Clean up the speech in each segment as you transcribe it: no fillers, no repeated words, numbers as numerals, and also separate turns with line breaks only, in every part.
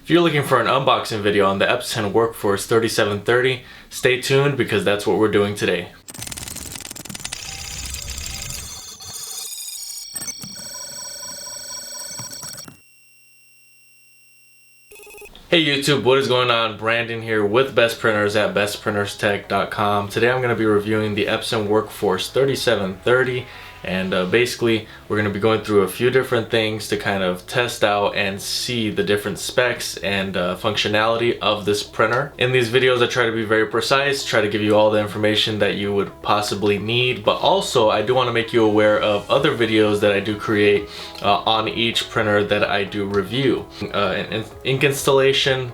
If you're looking for an unboxing video on the Epson Workforce 3730, stay tuned because that's what we're doing today. Hey YouTube, what is going on? Brandon here with Best Printers at bestprinterstech.com. Today I'm going to be reviewing the Epson Workforce 3730, and basically we're going to be going through a few different things to kind of test out and see the different specs and functionality of this printer. In these videos I try to be very precise, try to give you all the information that you would possibly need, but also I do want to make you aware of other videos that I do create on each printer that I do review. An ink installation,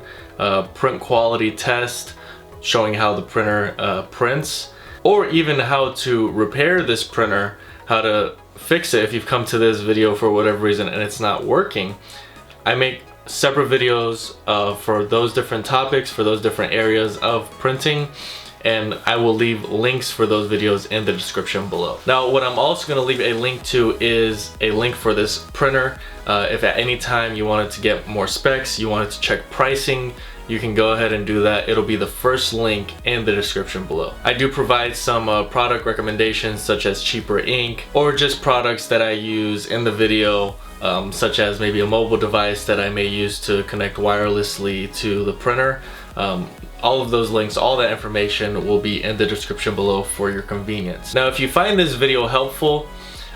print quality test, showing how the printer prints, or even how to repair this printer, how to fix it if you've come to this video for whatever reason and it's not working. I make separate videos for those different topics, for those different areas of printing, and I will leave links for those videos in the description below. Now, what I'm also going to leave a link to is a link for this printer. If at any time you wanted to get more specs, you wanted to check pricing, you can go ahead and do that. It'll be the first link in the description below. I do provide some product recommendations such as cheaper ink, or just products that I use in the video, such as maybe a mobile device that I may use to connect wirelessly to the printer. All of those links, all that information will be in the description below for your convenience. Now, if you find this video helpful,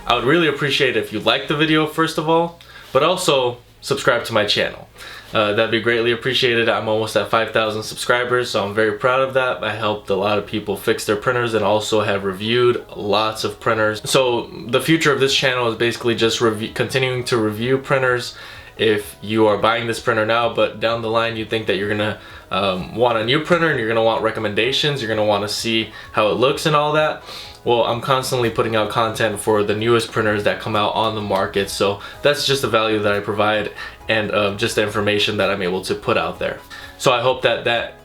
I would really appreciate it if you like the video first of all, but also subscribe to my channel. That'd be greatly appreciated. I'm almost at 5,000 subscribers, so I'm very proud of that. I helped a lot of people fix their printers and also have reviewed lots of printers. So the future of this channel is basically just continuing to review printers. If you are buying this printer now, but down the line you think that you're gonna want a new printer and you're gonna want recommendations, you're gonna want to see how it looks and all that, well, I'm constantly putting out content for the newest printers that come out on the market, so that's just the value that I provide and just the information that I'm able to put out there. So I hope that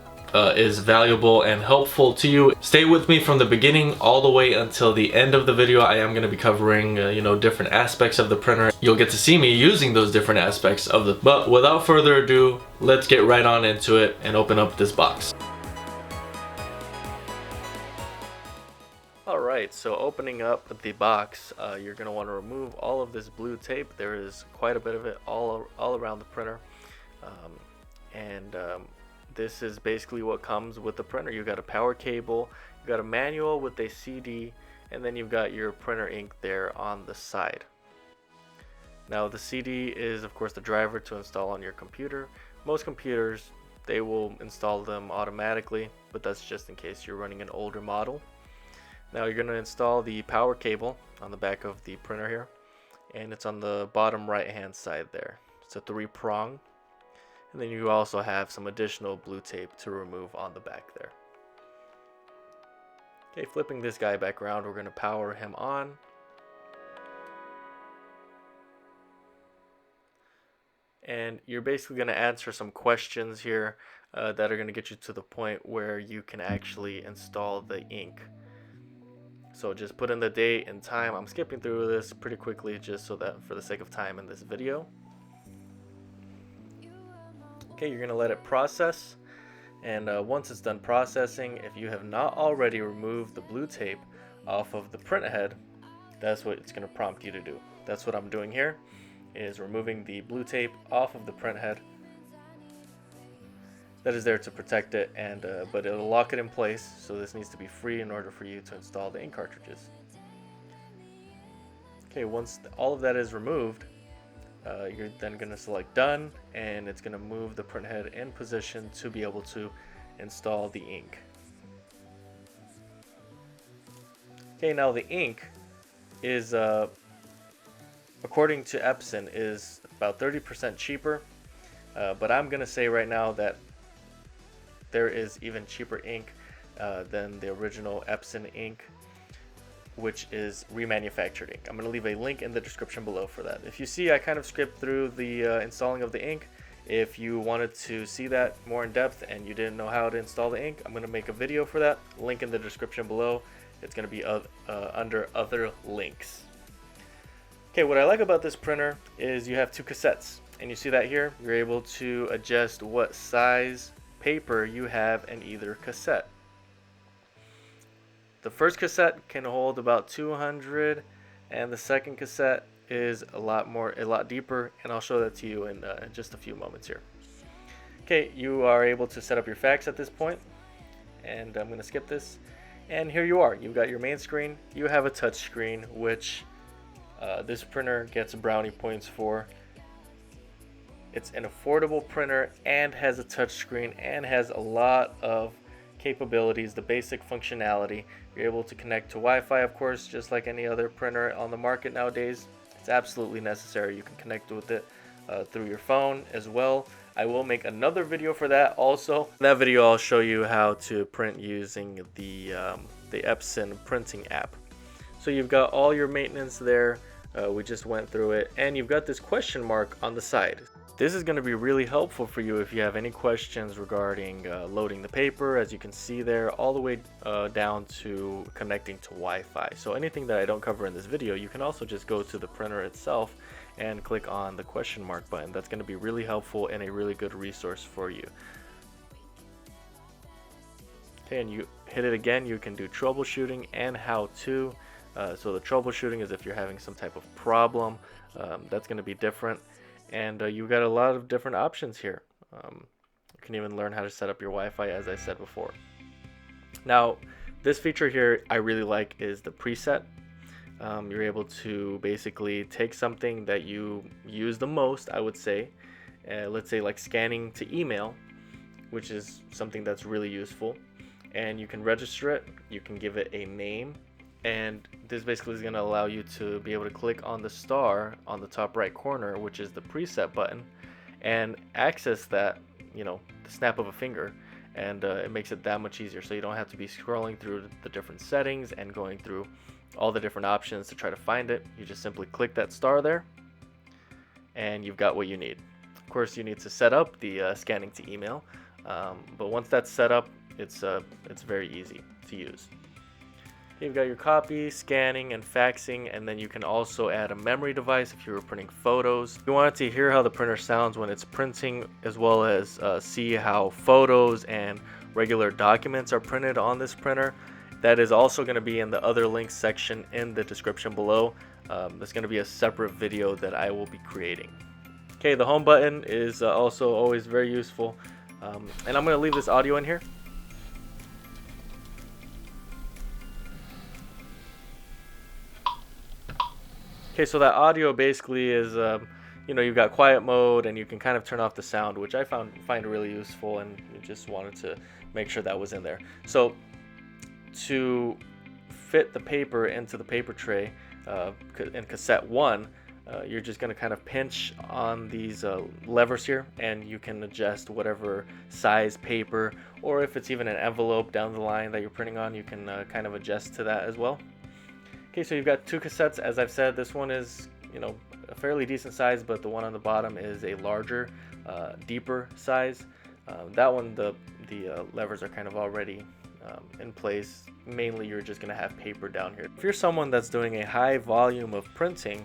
is valuable and helpful to you. Stay with me from the beginning all the way until the end of the video. I am going to be covering different aspects of the printer. You'll get to see me using those different aspects of the. But without further ado, let's get right on into it and open up this box. Alright, so opening up the box, you're going to want to remove all of this blue tape. There is quite a bit of it all around the printer, this is basically what comes with the printer. You've got a power cable, you've got a manual with a CD, and then you've got your printer ink there on the side. Now the CD is of course the driver to install on your computer. Most computers, they will install them automatically, but that's just in case you're running an older model. Now you're going to install the power cable on the back of the printer here, and it's on the bottom right hand side there. It's a 3-prong. And then you also have some additional blue tape to remove on the back there. Okay, flipping this guy back around, we're going to power him on. And you're basically going to answer some questions here that are going to get you to the point where you can actually install the ink. So just put in the date and time. I'm skipping through this pretty quickly just so that for the sake of time in this video. Okay, you're going to let it process, and once it's done processing, if you have not already removed the blue tape off of the print head, that's what it's going to prompt you to do. That's what I'm doing here, is removing the blue tape off of the print head. That is there to protect it, and but it'll lock it in place, so this needs to be free in order for you to install the ink cartridges. Okay, once all of that is removed, you're then going to select done, and it's going to move the print head in position to be able to install the ink. Okay, now the ink is according to Epson is about 30% cheaper, but I'm going to say right now that there is even cheaper ink than the original Epson ink, which is remanufactured ink. I'm going to leave a link in the description below for that. If you see, I kind of skipped through the installing of the ink. If you wanted to see that more in depth and you didn't know how to install the ink, I'm going to make a video for that. Link in the description below. It's going to be under other links. Okay, what I like about this printer is you have 2 cassettes. And you see that here, you're able to adjust what size paper you have in either cassette. The first cassette can hold about 200, and the second cassette is a lot deeper, and I'll show that to you in just a few moments here. Okay, you are able to set up your fax at this point, and I'm going to skip this. And here you are. You've got your main screen. You have a touch screen, which this printer gets brownie points for. It's an affordable printer and has a touch screen and has a lot of capabilities, the basic functionality. You're able to connect to Wi-Fi, of course, just like any other printer on the market nowadays. It's absolutely necessary. You can connect with it through your phone as well. I will make another video for that also. In that video, I'll show you how to print using the Epson printing app. So you've got all your maintenance there. We just went through it, and you've got this question mark on the side. This is going to be really helpful for you if you have any questions regarding loading the paper, as you can see there, all the way down to connecting to Wi-Fi. So anything that I don't cover in this video, you can also just go to the printer itself and click on the question mark button. That's going to be really helpful and a really good resource for you. Okay, and you hit it again, you can do troubleshooting and how-to. So the troubleshooting is if you're having some type of problem, that's going to be different. And you've got a lot of different options here. You can even learn how to set up your Wi-Fi, as I said before. Now, this feature here I really like is the preset. You're able to basically take something that you use the most, I would say. Let's say like scanning to email, which is something that's really useful. And you can register it, you can give it a name. And this basically is going to allow you to be able to click on the star on the top right corner, which is the preset button, and access that, the snap of a finger. And it makes it that much easier, so you don't have to be scrolling through the different settings and going through all the different options to try to find it. You just simply click that star there, and you've got what you need. Of course, you need to set up the scanning to email, but once that's set up, it's very easy to use. You've got your copy, scanning, and faxing, and then you can also add a memory device if you were printing photos. If you wanted to hear how the printer sounds when it's printing, as well as see how photos and regular documents are printed on this printer, that is also going to be in the other links section in the description below. That's going to be a separate video that I will be creating. Okay, the home button is also always very useful, and I'm going to leave this audio in here. Okay, so that audio basically is, you've got quiet mode, and you can kind of turn off the sound, which I find really useful, and just wanted to make sure that was in there. So to fit the paper into the paper tray in cassette 1, you're just going to kind of pinch on these levers here, and you can adjust whatever size paper, or if it's even an envelope down the line that you're printing on, you can kind of adjust to that as well. Okay, so you've got two cassettes. As I've said, this one is, a fairly decent size, but the one on the bottom is a larger, deeper size. That one, the levers are kind of already in place. Mainly, you're just going to have paper down here. If you're someone that's doing a high volume of printing,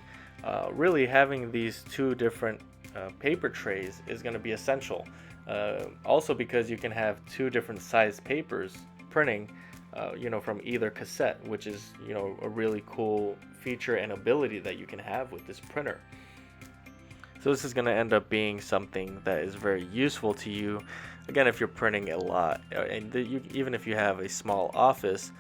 really having these two different paper trays is going to be essential. Also because you can have two different size papers printing, from either cassette, which is, a really cool feature and ability that you can have with this printer. So this is going to end up being something that is very useful to you. Again, if you're printing a lot, and even if you have a small office,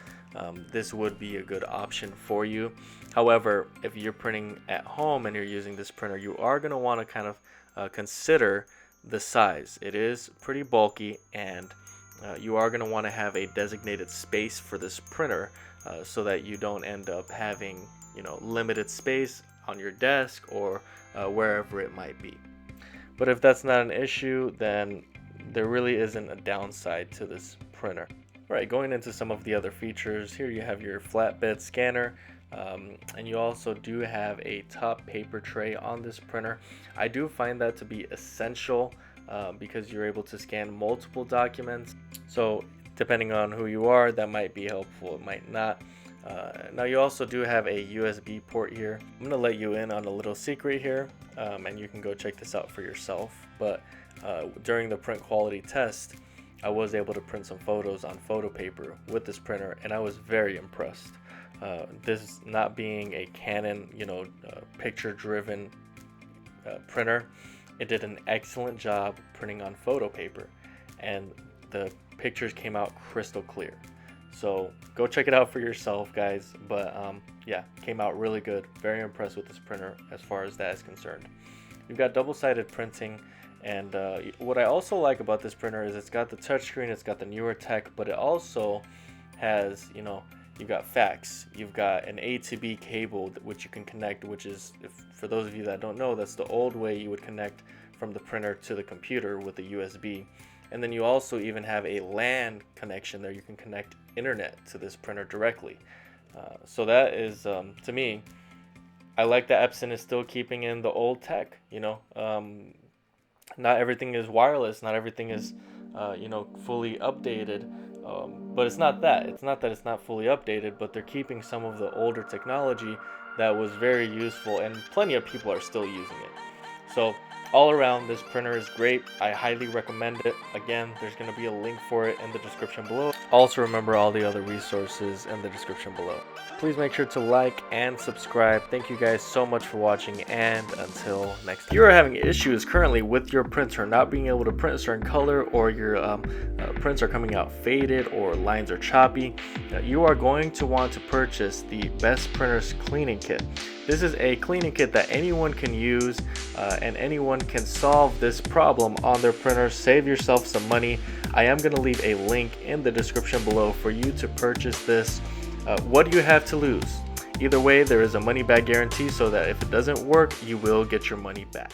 this would be a good option for you. However, if you're printing at home and you're using this printer, you are going to want to kind of consider the size. It is pretty bulky, and you are going to want to have a designated space for this printer so that you don't end up having limited space on your desk or wherever it might be. But if that's not an issue, then there really isn't a downside to this printer. All right, going into some of the other features, here you have your flatbed scanner, and you also do have a top paper tray on this printer. I do find that to be essential because you're able to scan multiple documents. So depending on who you are, that might be helpful, it might not. Now you also do have a USB port here. I'm gonna let you in on a little secret here, and you can go check this out for yourself. But during the print quality test, I was able to print some photos on photo paper with this printer, and I was very impressed. This not being a Canon, picture-driven printer, it did an excellent job printing on photo paper, and the pictures came out crystal clear. So go check it out for yourself, guys. But yeah, came out really good. Very impressed with this printer as far as that is concerned. You've got double-sided printing, and what I also like about this printer is it's got the touchscreen, it's got the newer tech, but it also has, you've got fax, you've got an A to B cable which you can connect, which is, for those of you that don't know, that's the old way you would connect from the printer to the computer with a USB. And then you also even have a LAN connection there. You can connect internet to this printer directly. So that is, to me, I like that Epson is still keeping in the old tech. Not everything is wireless, not everything is fully updated. But it's not that. It's not that it's not fully updated, but they're keeping some of the older technology that was very useful, and plenty of people are still using it. So all around, this printer is great. I highly recommend it. Again, there's going to be a link for it in the description below. Also remember all the other resources in the description below. Please make sure to like and subscribe. Thank you guys so much for watching, and until next time. If you are having issues currently with your printer not being able to print a certain color, or your prints are coming out faded, or lines are choppy, you are going to want to purchase the Best Printers Cleaning Kit. This is a cleaning kit that anyone can use, and anyone can solve this problem on their printer. Save yourself some money. I am going to leave a link in the description below for you to purchase this. What do you have to lose? Either way, there is a money back guarantee, so that if it doesn't work, you will get your money back.